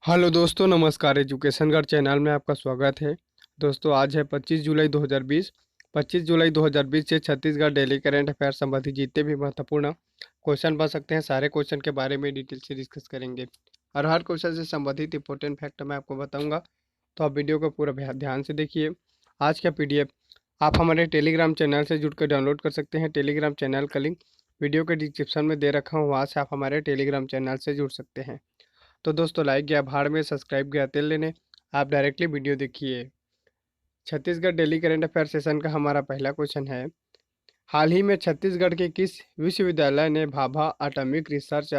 Hello दोस्तों, नमस्कार। Education guard channel में आपका स्वागत है। दोस्तों, आज है 25 जुलाई 2020। 25 जुलाई 2020 से छत्तीसगढ़ डेली करंट अफेयर संबंधित जितने भी महत्वपूर्ण क्वेश्चन बन सकते हैं, सारे क्वेश्चन के बारे में डिटेल से डिस्कस करेंगे और हर क्वेश्चन से संबंधित इंपॉर्टेंट फैक्ट मैं आपको बताऊंगा। तो आप वीडियो को पूरा ध्यान से देखिए। आज का पीडीएफ आप हमारे टेलीग्राम चैनल से जुड़कर डाउनलोड कर सकते हैं। टेलीग्राम चैनल का लिंक वीडियो के डिस्क्रिप्शन में दे रखा हूँ, वहाँ से आप हमारे टेलीग्राम चैनल से जुड़ सकते हैं। तो दोस्तों, लाइक गया भाड़ में, सब्सक्राइब गया तेल लेने, आप डायरेक्टली वीडियो देखिए। Chhattisgarh daily current affair session का हमारा पहला क्वेश्चन है। हाल ही में छत्तीसगढ़ के किस विश्वविद्यालय ने Bhabha atomic research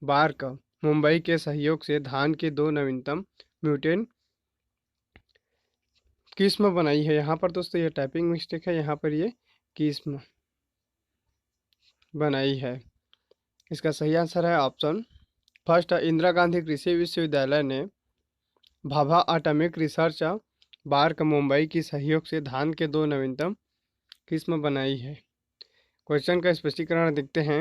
park Mumbai के सहयोग से धान के दो नवीनतम म्यूटेंट किस्म बनाई है? यहाँ पर दोस्तों ये टाइपिंग मिस्टेक है, यहाँ पर ये किस्म बनाई है। इसका सही आंसर है ऑप्शन फर्स्ट, इंदिरा गांधी कृषि विश्वविद्यालय ने Bhabha atomic research park Mumbai की सहयोग से धान के दो नवीनतम किस्म बनाई है। क्वेश्चन का स्पष्टीकरण देखते हैं।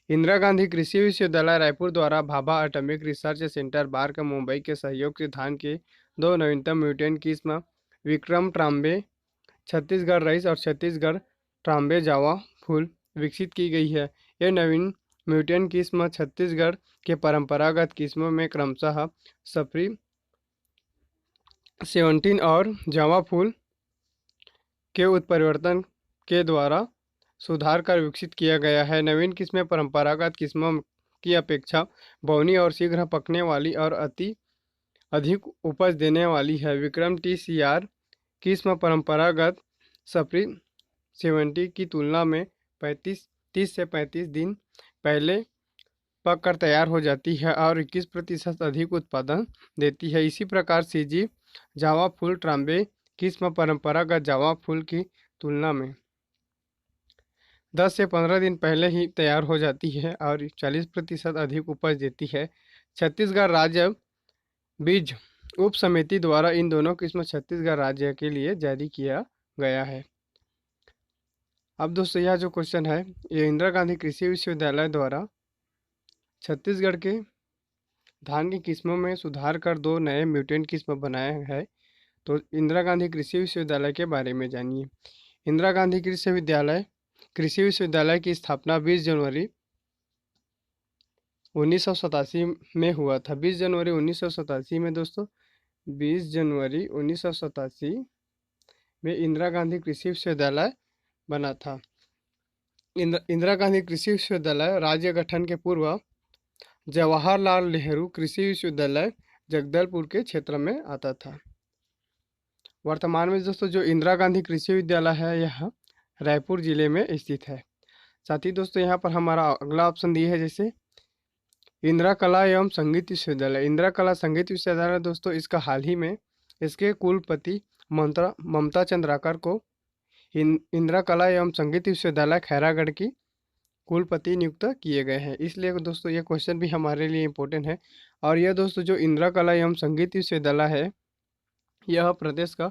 इंदिरा गांधी कृषि विश्वविद्यालय रायपुर द्वारा Bhabha atomic research centre park Mumbai के सहयोग से धान के दो नवीनतम म्यूटेंट किस्म विक्रम ट्राम्बे छत्तीसगढ़ राइस और छत्तीसगढ़ ट्राम्बे जावा फूल विकसित की गई है। यह नवीन म्यूटेंट किस्म छत्तीसगढ़ के परंपरागत किस्मों में क्रमशः सफरी 17 और जावा फूल के उत्परिवर्तन के द्वारा सुधार कर विकसित किया गया है। नवीन किस्में परंपरागत किस्मों की अपेक्षा बौनी और शीघ्र पकने वाली और अधिक उपज देने वाली है। विक्रम TCR किस्म परंपरागत सफरी 70 की तुलना में 30 से 35 दिन पहले पक कर तैयार हो जाती है और 21% अधिक उत्पादन देती है। इसी प्रकार CG जावा फूल ट्राम्बे किस्म परंपरागत जावा फूल की तुलना में 10 से 15 दिन पहले ही तैयार हो जाती है और 40% अधिक उपज देती है। छत्तीसगढ़ राज्य बीज उप समिति द्वारा इन दोनों किस्म छत्तीसगढ़ राज्य के लिए जारी किया गया है। अब दोस्तों, यह जो क्वेश्चन है, ये इंदिरा गांधी कृषि विश्वविद्यालय द्वारा छत्तीसगढ़ के धान की किस्मों में सुधार कर दो नए म्यूटेंट किस्म बनाया है। तो इंदिरा गांधी कृषि विश्वविद्यालय के बारे में जानिए। इंदिरा गांधी कृषि विश्वविद्यालय की स्थापना 20 जनवरी 1987 में हुआ था। 20 जनवरी 1987 में दोस्तों, 20 जनवरी 1987 में इंदिरा गांधी कृषि विश्वविद्यालय बना था। इंदिरा गांधी कृषि विश्वविद्यालय राज्य गठन के पूर्व जवाहरलाल नेहरू कृषि विश्वविद्यालय जगदलपुर के क्षेत्र में आता था। वर्तमान में दोस्तों जो इंदिरा गांधी कृषि विद्यालय है, यह रायपुर जिले में स्थित है। साथ ही दोस्तों, यहाँ पर हमारा अगला ऑप्शन दिए है, जैसे इंदिरा कला एवं संगीत विश्वविद्यालय। इंदिरा कला संगीत विश्वविद्यालय दोस्तों, इसका हाल ही में इसके कुलपति ममता चंद्राकर को इंदिरा कला एवं संगीत विश्वविद्यालय खैरागढ़ की कुलपति नियुक्त किए गए हैं। इसलिए दोस्तों ये क्वेश्चन भी हमारे लिए इम्पोर्टेंट है। और यह दोस्तों जो इंदिरा कला एवं संगीत विश्वविद्यालय है, यह प्रदेश का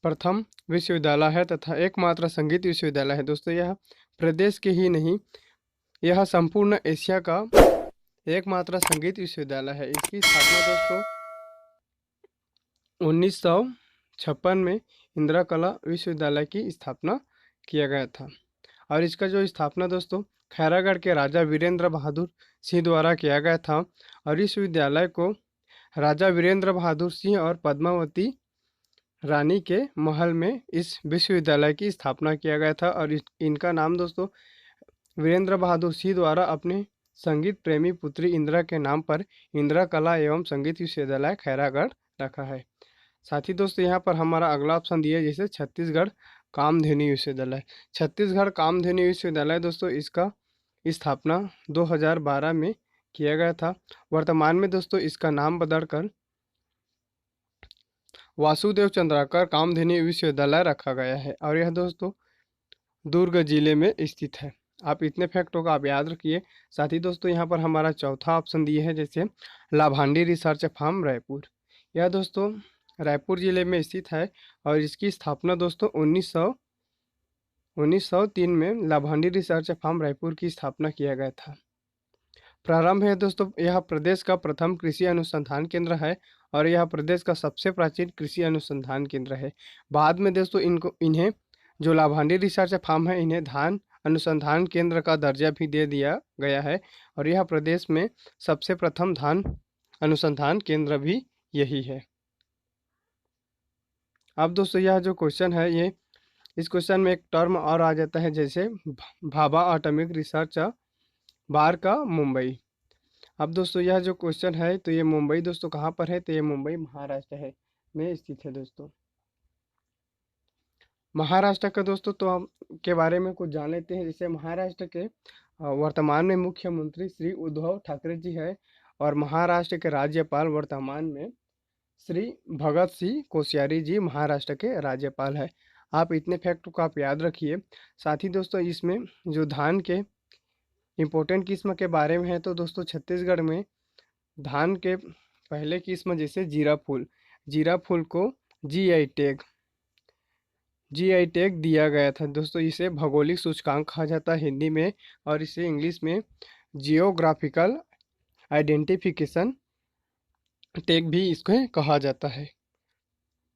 प्रथम विश्वविद्यालय है तथा एकमात्र संगीत विश्वविद्यालय है। दोस्तों, यह प्रदेश के ही नहीं, यह संपूर्ण एशिया का एकमात्र संगीत विश्वविद्यालय है। इसकी स्थापना दोस्तों 1956 में इंदिरा कला विश्वविद्यालय की स्थापना किया गया था। और इसका जो स्थापना दोस्तों खैरागढ़ के राजा वीरेंद्र बहादुर सिंह द्वारा किया गया था। और इस विद्यालय को राजा वीरेंद्र बहादुर सिंह और पद्मावती रानी के महल में इस विश्वविद्यालय की स्थापना किया गया था। और इनका नाम दोस्तों वीरेंद्र बहादुर सिंह द्वारा अपने संगीत प्रेमी पुत्री इंदिरा के नाम पर इंदिरा कला एवं संगीत विश्वविद्यालय खैरागढ़ रखा है। साथ ही दोस्तों, यहाँ पर हमारा अगला ऑप्शन दिया है, जैसे छत्तीसगढ़ कामधेनु विश्वविद्यालय। छत्तीसगढ़ कामधेनु विश्वविद्यालय दोस्तों, इसका स्थापना 2012 में किया गया था। वर्तमान में दोस्तों इसका नाम बदलकर वासुदेव चंद्राकर कामधेनु विश्वविद्यालय रखा गया है। और यह दोस्तों दुर्ग जिले में स्थित है। आप इतने फैक्टों का आप याद रखिए। साथ ही दोस्तों, यहाँ पर हमारा चौथा ऑप्शन दिए है, जैसे लाभांडी रिसर्च फार्म रायपुर। यह दोस्तों रायपुर जिले में स्थित है और इसकी स्थापना दोस्तों 1903 में लाभांडी रिसर्च फार्म रायपुर की स्थापना किया गया था। प्रारंभ है दोस्तों, यह प्रदेश का प्रथम कृषि अनुसंधान केंद्र है और यह प्रदेश का सबसे प्राचीन कृषि अनुसंधान केंद्र है। बाद में दोस्तों इन्हें जो लाभांडी रिसर्च फार्म है, इन्हें धान अनुसंधान केंद्र का दर्जा भी दे दिया गया है और यह प्रदेश में सबसे प्रथम धान अनुसंधान केंद्र भी यही है। अब दोस्तों यह जो क्वेश्चन है, ये इस क्वेश्चन में एक टर्म और आ जाता है, जैसे भाभा एटॉमिक रिसर्च बार का मुंबई। अब दोस्तों यह जो क्वेश्चन है, तो ये मुंबई दोस्तों कहाँ पर है, तो ये मुंबई महाराष्ट्र है में स्थित है दोस्तों। महाराष्ट्र का दोस्तों तो हम के बारे में कुछ जान लेते हैं। जैसे महाराष्ट्र के वर्तमान में मुख्यमंत्री श्री उद्धव ठाकरे जी है और महाराष्ट्र के राज्यपाल वर्तमान में श्री भगत सिंह कोश्यारी जी महाराष्ट्र के राज्यपाल है। आप इतने फैक्ट को आप याद रखिए। साथ ही दोस्तों इसमें जो धान के इम्पोर्टेंट किस्म के बारे में है, तो दोस्तों छत्तीसगढ़ में धान के पहले किस्म जैसे जीरा फूल को जीआई टैग दिया गया था दोस्तों। इसे भौगोलिक सूचकांक कहा जाता है हिंदी में, और इसे इंग्लिश में जियोग्राफिकल आइडेंटिफिकेशन टैग भी इसको कहा जाता है।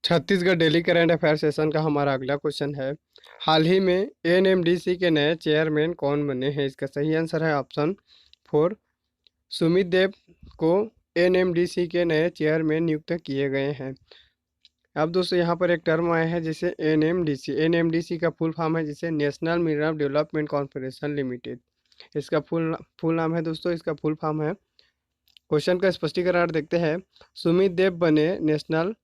Chhattisgarh daily current affair session का हमारा अगला क्वेश्चन है, हाल ही में एनएमडीसी के नए चेयरमैन कौन बने हैं? इसका सही आंसर है ऑप्शन 4, सुमित देव को एनएमडीसी के नए चेयरमैन नियुक्त किए गए हैं। अब दोस्तों यहाँ पर एक टर्म आया है, जैसे एनएमडीसी का फुल फॉर्म है जैसे national mineral development corporation limited. इसका फुल नाम है दोस्तों, इसका फुल फॉर्म है। क्वेश्चन का स्पष्टीकरण देखते हैं। सुमित देव बने नेशनल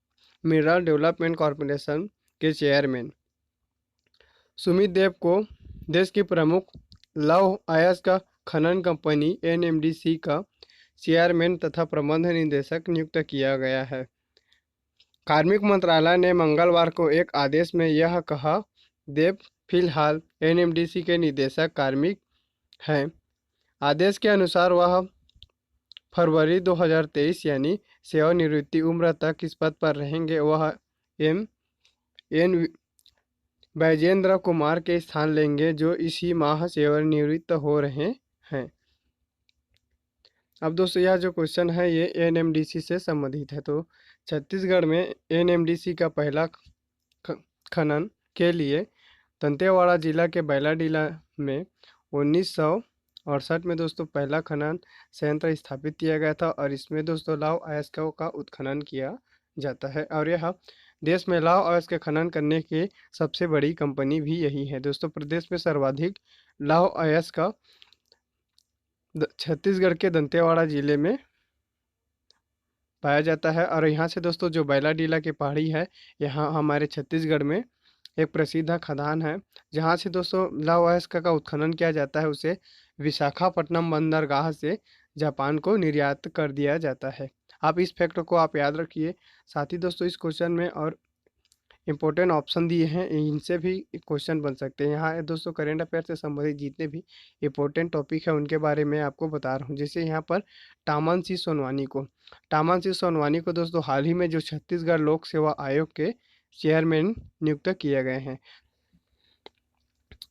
मिनरल डेवलपमेंट कॉर्पोरेशन के चेयरमैन। सुमित देव को देश की प्रमुख लौह अयस्क खनन कंपनी एनएमडीसी का चेयरमैन तथा प्रबंध निदेशक नियुक्त किया गया है। कार्मिक मंत्रालय ने मंगलवार को एक आदेश में यह कहा, देव फिलहाल एनएमडीसी के निदेशक कार्मिक हैं। आदेश के अनुसार वह फरवरी 2023 यानी सेवानिवृत्ति उम्र तक इस पद पर रहेंगे। वह एन बैजेंद्र कुमार के स्थान लेंगे, जो इसी माह सेवानिवृत्त हो रहे हैं। अब दोस्तों यह जो क्वेश्चन है, ये एनएमडीसी से संबंधित है। तो छत्तीसगढ़ में एनएमडीसी का पहला खनन के लिए दंतेवाड़ा जिला के बैलाडीला में 1968 में दोस्तों पहला खनन संयंत्र स्थापित किया गया था और इसमें दोस्तों लौह अयस्कों का उत्खनन किया जाता है और यह देश में लौह अयस्क खनन करने की सबसे बड़ी कंपनी भी यही है दोस्तों। प्रदेश में सर्वाधिक लौह अयस्क छत्तीसगढ़ के दंतेवाड़ा जिले में पाया जाता है और यहाँ से दोस्तों जो बैलाडीला की पहाड़ी है, यहाँ हमारे छत्तीसगढ़ में एक प्रसिद्ध खदान है, जहाँ से दोस्तों लौह अयस्क का उत्खनन किया जाता है। उसे विशाखापट्टनम बंदरगाह से जापान को निर्यात कर दिया जाता है। आप इस फैक्ट को आप याद रखिए। साथ ही दोस्तों इस क्वेश्चन में और इम्पोर्टेंट ऑप्शन दिए हैं, इनसे भी क्वेश्चन बन सकते हैं। यहाँ दोस्तों करेंट अफेयर से संबंधित जितने भी इम्पोर्टेंट टॉपिक है उनके बारे में आपको बता रहा हूँ। जैसे यहाँ पर टामन सिंह सोनवानी को दोस्तों हाल ही में जो छत्तीसगढ़ लोक सेवा आयोग के चेयरमैन नियुक्त किए गए हैं।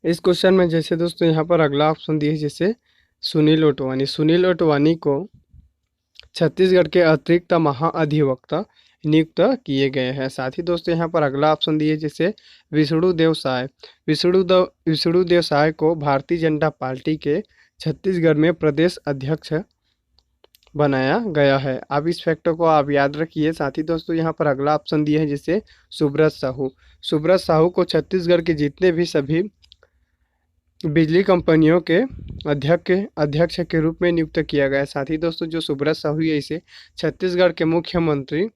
इस क्वेश्चन में जैसे दोस्तों यहाँ पर अगला ऑप्शन दिया है, जैसे सुनील ओटवानी को छत्तीसगढ़ के अतिरिक्त महाअधिवक्ता नियुक्त किए गए हैं। साथ ही दोस्तों यहाँ पर अगला ऑप्शन दिए, जैसे विष्णु देव साय को भारतीय जनता पार्टी के छत्तीसगढ़ में प्रदेश अध्यक्ष बनाया गया है। अब इस फैक्टर को आप याद रखिए। साथ ही दोस्तों यहाँ पर अगला ऑप्शन दिया है, जैसे सुब्रत साहू को छत्तीसगढ़ के जितने भी सभी बिजली कंपनियों के अध्यक्ष के रूप में नियुक्त किया गया है। साथ ही दोस्तों जो सुब्रत साहू है, इसे छत्तीसगढ़ के मुख्यमंत्री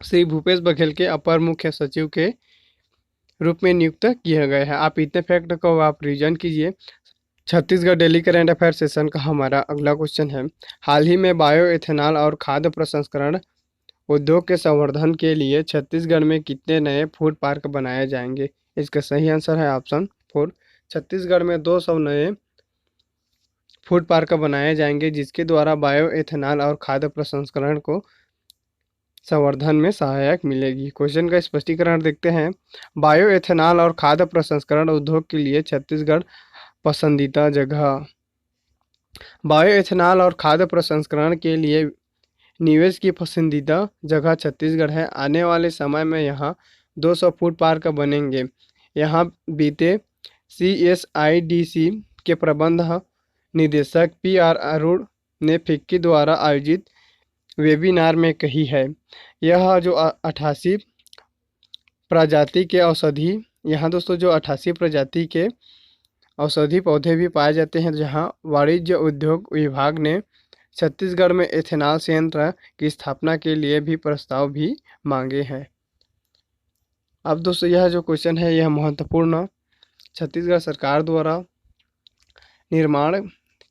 श्री भूपेश बघेल के अपर मुख्य सचिव के रूप में नियुक्त किया गया है। आप इतने फैक्ट को आप रिवीजन कीजिए। Chhattisgarh daily current affair session का हमारा अगला क्वेश्चन है, हाल ही में बायो एथेनॉल और खाद्य प्रसंस्करण उद्योग के संवर्धन के लिए छत्तीसगढ़ में कितने नए फूड पार्क बनाए जाएंगे? इसका सही आंसर है ऑप्शन 4, छत्तीसगढ़ में 200 नए फूड पार्क बनाए जाएंगे, जिसके द्वारा बायो एथेनॉल और खाद्य प्रसंस्करण को संवर्धन में सहायक मिलेगी। क्वेश्चन का स्पष्टीकरण देखते हैं। बायो एथेनॉल और खाद्य प्रसंस्करण उद्योग के लिए छत्तीसगढ़ पसंदीदा जगह बायोएथेनॉल और खाद्य प्रसंस्करण के लिए निवेश की पसंदीदा जगह छत्तीसगढ़ है। आने वाले समय में यहाँ 200 फूड पार्क बनेंगे। यहाँ बीते CSIDC के प्रबंध निदेशक PR अरुण ने फिक्की द्वारा आयोजित वेबिनार में कही है। यह जो 88 प्रजाति के औषधि यहाँ दोस्तों जो 88 प्रजाति के औषधि पौधे भी पाए जाते हैं, जहाँ वाणिज्य उद्योग विभाग ने छत्तीसगढ़ में एथेनॉल संयंत्र की स्थापना के लिए भी प्रस्ताव भी मांगे हैं। अब दोस्तों यह जो क्वेश्चन है यह महत्वपूर्ण छत्तीसगढ़ सरकार द्वारा निर्माण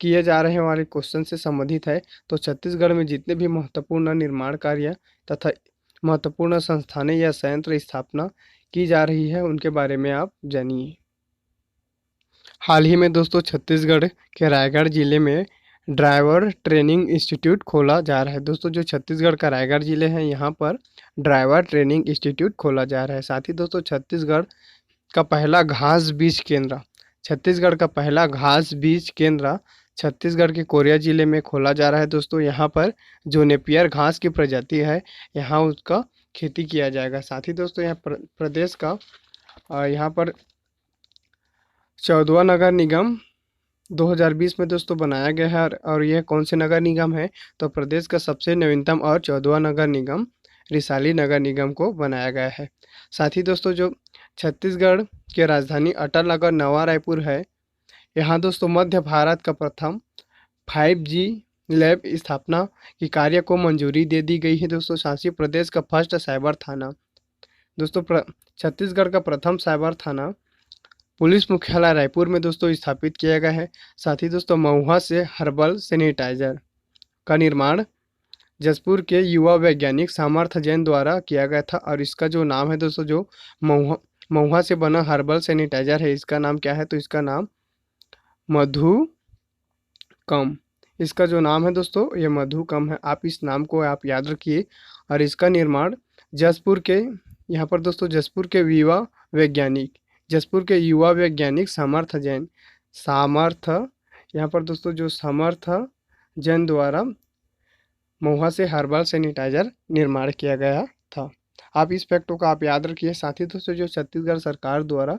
किए जा रहे वाले क्वेश्चन से संबंधित है। तो छत्तीसगढ़ में जितने भी महत्वपूर्ण निर्माण कार्य तथा महत्वपूर्ण संस्थानें या संयंत्र स्थापना की जा रही है उनके बारे में आप जानिए। हाल ही में दोस्तों छत्तीसगढ़ के रायगढ़ जिले में ड्राइवर ट्रेनिंग इंस्टीट्यूट खोला जा रहा है। दोस्तों जो छत्तीसगढ़ का रायगढ़ जिले हैं यहाँ पर ड्राइवर ट्रेनिंग इंस्टीट्यूट खोला जा रहा है। साथ ही दोस्तों छत्तीसगढ़ का पहला घास बीज केंद्र छत्तीसगढ़ के कोरिया जिले में खोला जा रहा है। दोस्तों यहाँ पर जो नेपियर घास की प्रजाति है यहाँ उसका खेती किया जाएगा। साथ ही दोस्तों यहाँ प्रदेश का यहाँ पर 14वां नगर निगम 2020 में दोस्तों बनाया गया है। और यह कौन से नगर निगम है, तो प्रदेश का सबसे नवीनतम और 14वां नगर निगम रिसाली नगर निगम को बनाया गया है। साथ ही दोस्तों जो छत्तीसगढ़ की राजधानी अटल नगर नवा रायपुर है, यहाँ दोस्तों मध्य भारत का प्रथम 5G लैब स्थापना की कार्य को मंजूरी दे दी गई है। दोस्तों शासी प्रदेश का फर्स्ट साइबर थाना दोस्तों छत्तीसगढ़ का प्रथम साइबर थाना पुलिस मुख्यालय रायपुर में दोस्तों स्थापित किया गया है। साथ ही दोस्तों महुआ से हर्बल सैनिटाइजर का निर्माण जसपुर के युवा वैज्ञानिक सामर्थ्य जैन द्वारा किया गया था। और इसका जो नाम है दोस्तों जो महुआ से बना हर्बल सैनिटाइजर है, इसका नाम क्या है, तो इसका नाम मधुकम। इसका जो नाम है दोस्तों ये मधुकम है। आप इस नाम को आप याद रखिए। और इसका निर्माण जसपुर के यहाँ पर दोस्तों जसपुर के युवा वैज्ञानिक सामर्थ्य यहाँ पर दोस्तों जो सामर्थ्य जैन द्वारा महुआ से हर्बल सैनिटाइजर निर्माण किया गया था। आप इस फैक्टों का आप याद रखिए। साथ ही दोस्तों जो छत्तीसगढ़ सरकार द्वारा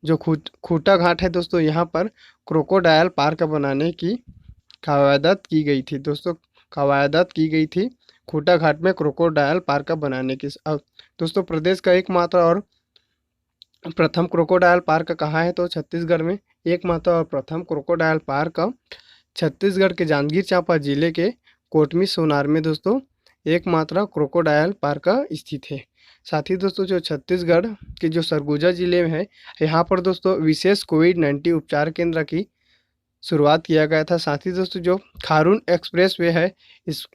जो खूटा घाट है दोस्तों यहाँ पर क्रोकोडायल पार्क बनाने की कवायद की गई थी। दोस्तों कवायद की गई थी खूटा घाट में क्रोकोडायल पार्क बनाने की। दोस्तों प्रदेश का एकमात्र और प्रथम क्रोकोडायल पार्क कहाँ है, तो छत्तीसगढ़ में एकमात्र और प्रथम क्रोकोडायल पार्क छत्तीसगढ़ के जांजगीर चांपा जिले के कोटमी सोनार में दोस्तों एकमात्र क्रोकोडायल पार्क स्थित है। साथ ही दोस्तों जो छत्तीसगढ़ के जो सरगुजा जिले में है यहाँ पर दोस्तों विशेष कोविड-19 उपचार केंद्र की शुरुआत किया गया था। साथ ही दोस्तों जो खारून एक्सप्रेसवे है, इस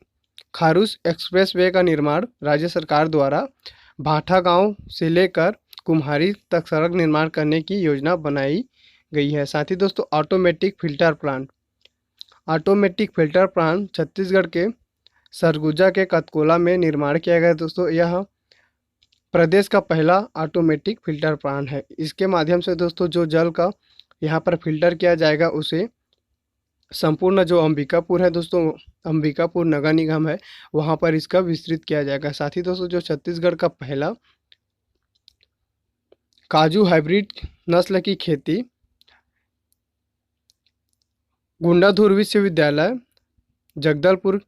खारूस एक्सप्रेसवे का निर्माण राज्य सरकार द्वारा भाठा गांव से लेकर कुम्हारी तक सड़क निर्माण करने की योजना बनाई गई है। साथ ही दोस्तों ऑटोमेटिक फिल्टर प्लांट छत्तीसगढ़ के सरगुजा के कतकोला में निर्माण किया गया। दोस्तों यह प्रदेश का पहला ऑटोमेटिक फिल्टर प्लांट है। इसके माध्यम से दोस्तों जो जल का यहाँ पर फिल्टर किया जाएगा उसे संपूर्ण जो अंबिकापुर है दोस्तों अंबिकापुर नगर निगम है वहाँ पर इसका विस्तृत किया जाएगा। साथ ही दोस्तों जो छत्तीसगढ़ का पहला काजू हाइब्रिड नस्ल की खेती गुंडाधुर विश्वविद्यालय जगदलपुर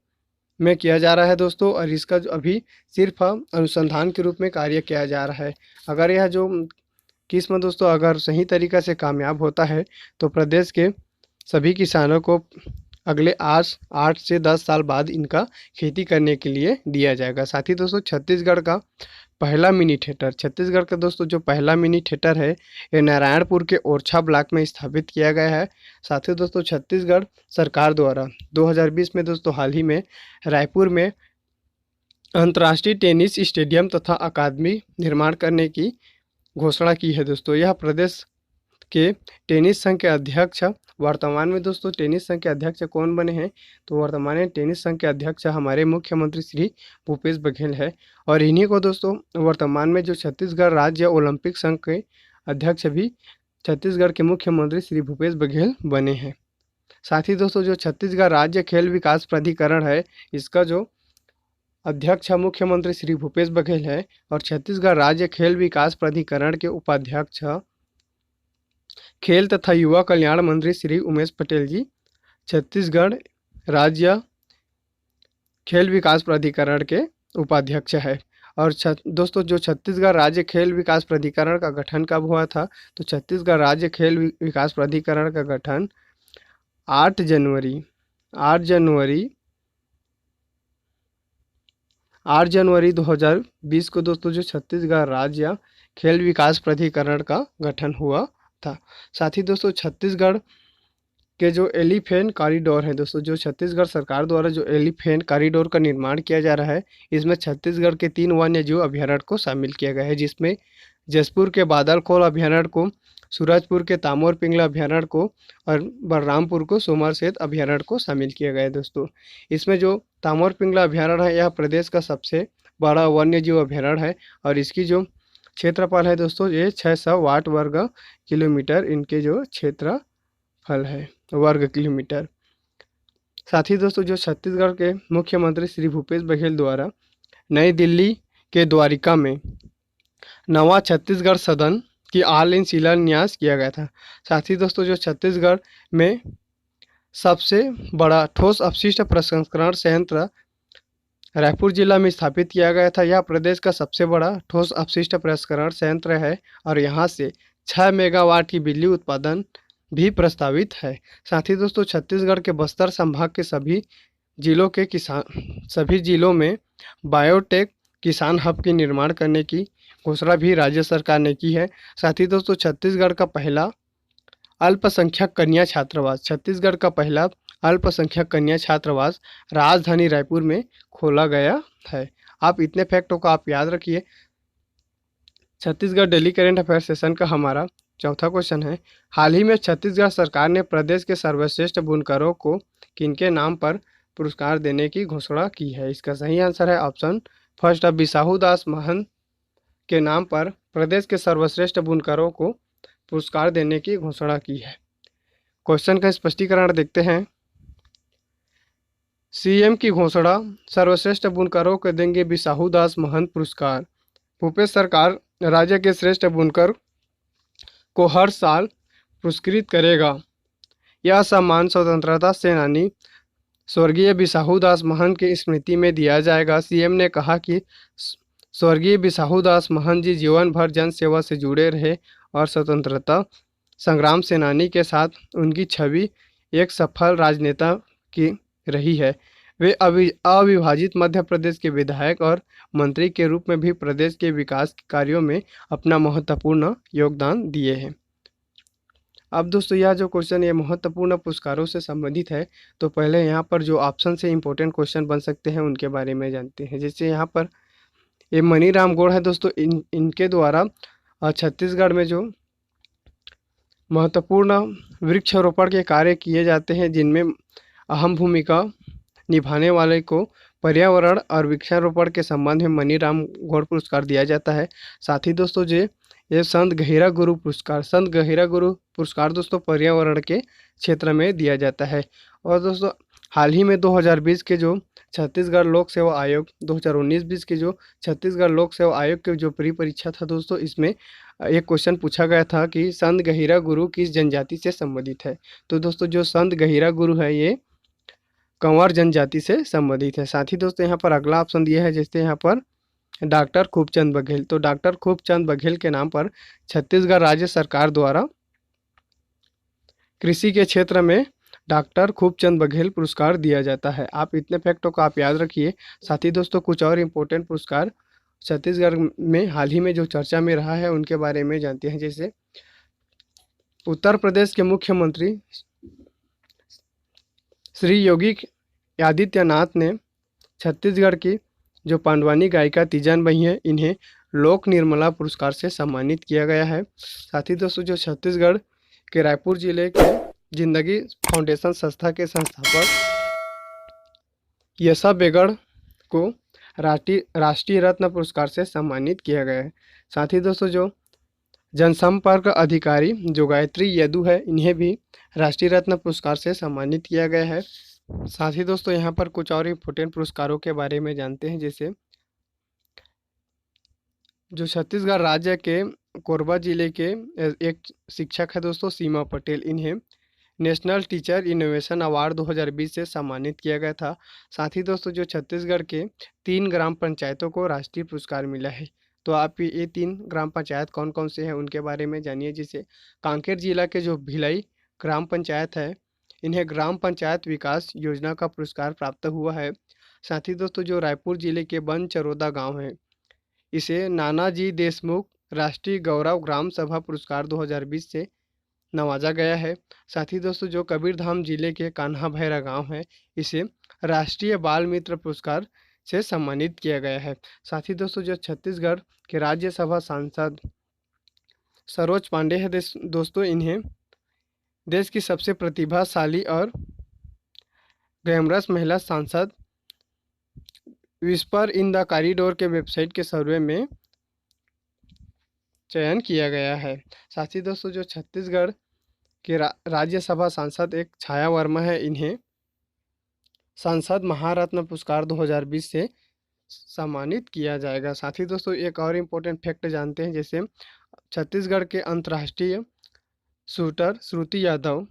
में किया जा रहा है दोस्तों। और इसका जो अभी सिर्फ अनुसंधान के रूप में कार्य किया जा रहा है। अगर यह जो किस्म दोस्तों अगर सही तरीक़ा से कामयाब होता है तो प्रदेश के सभी किसानों को अगले 8 से 10 साल बाद इनका खेती करने के लिए दिया जाएगा। साथ ही दोस्तों छत्तीसगढ़ का दोस्तों जो पहला मिनी थिएटर है ये नारायणपुर के ओरछा ब्लॉक में स्थापित किया गया है। साथ ही दोस्तों छत्तीसगढ़ सरकार द्वारा 2020 में दोस्तों हाल ही में रायपुर में अंतर्राष्ट्रीय टेनिस स्टेडियम तथा अकादमी निर्माण करने की घोषणा की है। दोस्तों यह प्रदेश के टेनिस संघ के अध्यक्ष वर्तमान में दोस्तों टेनिस संघ के अध्यक्ष कौन बने हैं, तो वर्तमान में टेनिस संघ के अध्यक्ष हमारे मुख्यमंत्री श्री भूपेश बघेल है। और इन्हीं को दोस्तों वर्तमान में जो छत्तीसगढ़ राज्य ओलंपिक संघ के अध्यक्ष भी छत्तीसगढ़ के मुख्यमंत्री श्री भूपेश बघेल बने हैं। साथ ही दोस्तों जो छत्तीसगढ़ राज्य खेल विकास प्राधिकरण है, इसका जो अध्यक्ष मुख्यमंत्री श्री भूपेश बघेल है और छत्तीसगढ़ राज्य खेल विकास प्राधिकरण के उपाध्यक्ष खेल तथा युवा कल्याण मंत्री श्री उमेश पटेल जी छत्तीसगढ़ राज्य खेल विकास प्राधिकरण के उपाध्यक्ष है। और दोस्तों जो छत्तीसगढ़ राज्य खेल विकास प्राधिकरण का गठन कब हुआ था, तो छत्तीसगढ़ राज्य खेल विकास प्राधिकरण का गठन 8 जनवरी 2020 को दोस्तों जो छत्तीसगढ़ राज्य खेल विकास प्राधिकरण का गठन हुआ था। साथ ही दोस्तों छत्तीसगढ़ के जो एलिफेंट कॉरिडोर है दोस्तों, जो छत्तीसगढ़ सरकार द्वारा जो एलिफेंट कॉरिडोर का निर्माण किया जा रहा है, इसमें छत्तीसगढ़ के 3 वन्य जीव अभ्यारण्य को शामिल किया गया है, जिसमें जसपुर के बादलखोल अभ्यारण्य को, सूरजपुर के तामोर पिंगला अभ्यारण्य को और बलरामपुर को सोमरसेत अभ्यारण्य को शामिल किया गया है दोस्तों। इसमें जो तामोर पिंगला अभ्यारण्य है, यह प्रदेश का सबसे बड़ा वन्य जीव अभ्यारण्य है और इसकी जो क्षेत्रफल है दोस्तों, ये 600 वर्ग किलोमीटर इनके जो क्षेत्रफल है वर्ग किलोमीटर। साथ ही दोस्तों जो छत्तीसगढ़ के मुख्यमंत्री श्री भूपेश बघेल द्वारा नई दिल्ली के द्वारिका में नवा छत्तीसगढ़ सदन की ऑनलाइन शिलान्यास किया गया था। साथ ही दोस्तों जो छत्तीसगढ़ में सबसे बड़ा ठोस अपशिष्ट प्रसंस्करण संयंत्र रायपुर जिला में स्थापित किया गया था। यह प्रदेश का सबसे बड़ा ठोस अपशिष्ट प्रसंस्करण संयंत्र है और यहाँ से 6 मेगावाट की बिजली उत्पादन भी प्रस्तावित है। साथ ही दोस्तों छत्तीसगढ़ के बस्तर संभाग के सभी जिलों में बायोटेक किसान हब के निर्माण करने की घोषणा भी राज्य सरकार ने की है। साथ ही दोस्तों छत्तीसगढ़ का पहला अल्पसंख्यक कन्या छात्रावास राजधानी रायपुर में खोला गया है। आप इतने फैक्टों को आप याद रखिए। Chhattisgarh daily current affair session का हमारा चौथा क्वेश्चन है, हाल ही में छत्तीसगढ़ सरकार ने प्रदेश के सर्वश्रेष्ठ बुनकरों को किनके नाम पर पुरस्कार देने की घोषणा की है। इसका सही आंसर है ऑप्शन फर्स्ट, बिसाहू दास महंत के नाम पर प्रदेश के सर्वश्रेष्ठ बुनकरों को पुरस्कार देने की घोषणा की है। क्वेश्चन का स्पष्टीकरण देखते हैं। सीएम की घोषणा, सर्वश्रेष्ठ बुनकरों को देंगे बिसाहू दास महंत पुरस्कार। भूपेश सरकार राज्य के श्रेष्ठ बुनकर को हर साल पुरस्कृत करेगा। यह सम्मान स्वतंत्रता सेनानी स्वर्गीय बिसाहू दास महंत की स्मृति में दिया जाएगा। सीएम ने कहा कि स्वर्गीय बिसाहू दास महंत जी जीवन भर जन सेवा से जुड़े रहे और स्वतंत्रता संग्राम सेनानी के साथ उनकी छवि एक सफल राजनेता की रही है। वे अविभाजित मध्य प्रदेश के विधायक और मंत्री के रूप में भी प्रदेश के विकास कार्यों में अपना महत्वपूर्ण योगदान दिए हैं। अब दोस्तों यह जो क्वेश्चन ये महत्वपूर्ण पुरस्कारों से संबंधित है, तो पहले यहाँ पर जो ऑप्शन से इम्पोर्टेंट क्वेश्चन बन सकते हैं उनके बारे में जानते हैं। जैसे यहाँ पर ये मनीराम गौड़ है दोस्तों, इनके द्वारा छत्तीसगढ़ में जो महत्वपूर्ण वृक्षारोपण के कार्य किए जाते हैं, जिनमें अहम भूमिका निभाने वाले को पर्यावरण और वृक्षारोपण के संबंध में मनीराम गौड़ पुरस्कार दिया जाता है। साथ ही दोस्तों ये संत गहिरा गुरु पुरस्कार दोस्तों पर्यावरण के क्षेत्र में दिया जाता है। और दोस्तों हाल ही में 2020 के जो छत्तीसगढ़ लोक सेवा आयोग 2019-20 के जो छत्तीसगढ़ लोक सेवा आयोग के जो प्री परीक्षा था दोस्तों, इसमें एक क्वेश्चन पूछा गया था कि संत गहिरा गुरु किस जनजाति से संबंधित है। तो दोस्तों जो संत गहिरा गुरु है ये कंवर जनजाति से संबंधित है। साथ ही दोस्तों यहाँ पर अगला ऑप्शन दिया है, जैसे यहाँ पर डॉक्टर खूबचंद बघेल, तो डॉक्टर खूबचंद बघेल के नाम पर छत्तीसगढ़ राज्य सरकार द्वारा कृषि के क्षेत्र में डॉक्टर खूबचंद बघेल पुरस्कार दिया जाता है। आप इतने फैक्टों को आप याद रखिए। साथ ही दोस्तों कुछ और इम्पोर्टेंट पुरस्कार छत्तीसगढ़ में हाल ही में जो चर्चा में रहा है उनके बारे में जानते हैं। जैसे उत्तर प्रदेश के मुख्यमंत्री श्री योगी आदित्यनाथ ने छत्तीसगढ़ की जो पांडवानी गायिका तीजन बाई हैं, इन्हें लोक निर्मला पुरस्कार से सम्मानित किया गया है। साथ ही दोस्तों जो छत्तीसगढ़ के रायपुर जिले के जिंदगी फाउंडेशन संस्था के संस्थापक यशा बेगड़ को राष्ट्रीय रत्न पुरस्कार से सम्मानित किया गया है। साथ ही दोस्तों जो जनसंपर्क अधिकारी जो गायत्री यदु है, इन्हें भी राष्ट्रीय रत्न पुरस्कार से सम्मानित किया गया है। साथ ही दोस्तों यहाँ पर कुछ और इम्पोर्टेंट पुरस्कारों के बारे में जानते हैं, जैसे जो छत्तीसगढ़ राज्य के कोरबा जिले के एक शिक्षक है दोस्तों, सीमा पटेल, इन्हें नेशनल टीचर इनोवेशन अवार्ड 2020 से सम्मानित किया गया था। साथ ही दोस्तों जो छत्तीसगढ़ के 3 ग्राम पंचायतों को राष्ट्रीय पुरस्कार मिला है। तो आप ये 3 ग्राम पंचायत कौन कौन से हैं उनके बारे में जानिए। जैसे कांकेर जिला के जो भिलाई ग्राम पंचायत है, इन्हें ग्राम पंचायत विकास योजना का पुरस्कार प्राप्त हुआ है। साथ ही दोस्तों जो रायपुर जिले के बनचरोदा गाँव है, इसे नानाजी देशमुख राष्ट्रीय गौरव ग्राम सभा पुरस्कार 2020 से नवाजा गया है। साथ ही दोस्तों जो कबीरधाम जिले के कान्हा भैरा गांव है, इसे राष्ट्रीय बाल मित्र पुरस्कार से सम्मानित किया गया है। साथ ही दोस्तों जो छत्तीसगढ़ के राज्यसभा सांसद सरोज पांडे है दोस्तों, इन्हें देश की सबसे प्रतिभाशाली और ग्लैमरस महिला सांसद विस्पर इन द कॉरिडोर के वेबसाइट के सर्वे में चयन किया गया है। साथ ही दोस्तों जो छत्तीसगढ़ के राज्यसभा सांसद एक छाया वर्मा है, इन्हें सांसद महारत्न पुरस्कार 2020 से सम्मानित किया जाएगा। साथ ही दोस्तों एक और इम्पोर्टेंट फैक्ट जानते हैं, जैसे छत्तीसगढ़ के अंतर्राष्ट्रीय शूटर श्रुति यादव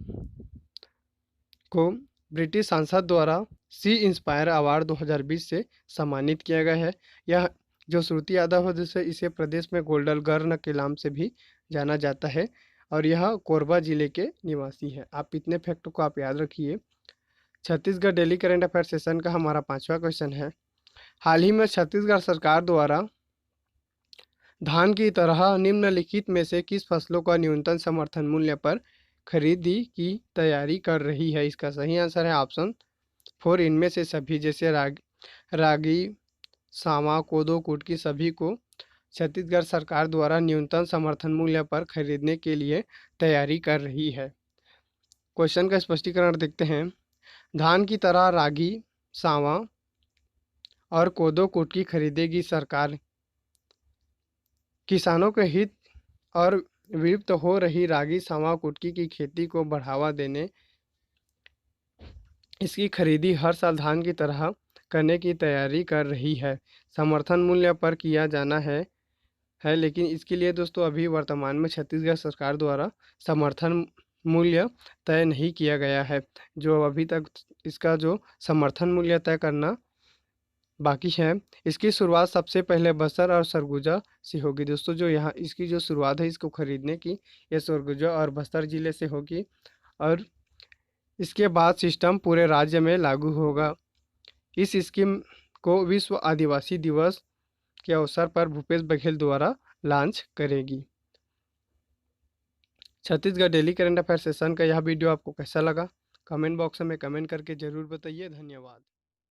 को ब्रिटिश सांसद द्वारा सी इंस्पायर अवार्ड 2020 से सम्मानित किया गया है। यह जो श्रुति यादव है, जिसे इसे प्रदेश में गोल्डन गर्ल के नाम से भी जाना जाता है, और यह कोरबा जिले के निवासी है। आप इतने फैक्ट को आप याद रखिए। Chhattisgarh daily current affair session का हमारा 5वां क्वेश्चन है, हाल ही में छत्तीसगढ़ सरकार द्वारा धान की तरह निम्नलिखित में से किस फसलों का न्यूनतम समर्थन मूल्य पर खरीदी की तैयारी कर रही है? इसका सही आंसर है ऑप्शन 4, इनमें से सभी। जैसे रागी, सावा, कोदो, कुटकी सभी को छत्तीसगढ़ सरकार द्वारा न्यूनतम समर्थन मूल्य पर खरीदने के लिए तैयारी कर रही है। क्वेश्चन का स्पष्टीकरण देखते हैं। धान की तरह रागी, सावा और कोदो कुटकी खरीदेगी सरकार। किसानों के हित और विलुप्त हो रही रागी, सावा, कुटकी की खेती को बढ़ावा देने इसकी खरीदी हर साल धान की तरह करने की तैयारी कर रही है। समर्थन मूल्य पर किया जाना है, लेकिन इसके लिए दोस्तों अभी वर्तमान में छत्तीसगढ़ सरकार द्वारा समर्थन मूल्य तय नहीं किया गया है। जो अभी तक इसका जो समर्थन मूल्य तय करना बाकी है, इसकी शुरुआत सबसे पहले बस्तर और सरगुजा से होगी दोस्तों। जो यहाँ इसकी जो शुरुआत है इसको खरीदने की, ये सरगुजा और बस्तर जिले से होगी, और इसके बाद सिस्टम पूरे राज्य में लागू होगा। इस स्कीम को विश्व आदिवासी दिवस के अवसर पर भूपेश बघेल द्वारा लॉन्च करेगी। Chhattisgarh daily current affair session का यह वीडियो आपको कैसा लगा? कमेंट बॉक्स में कमेंट करके ज़रूर बताइए। धन्यवाद।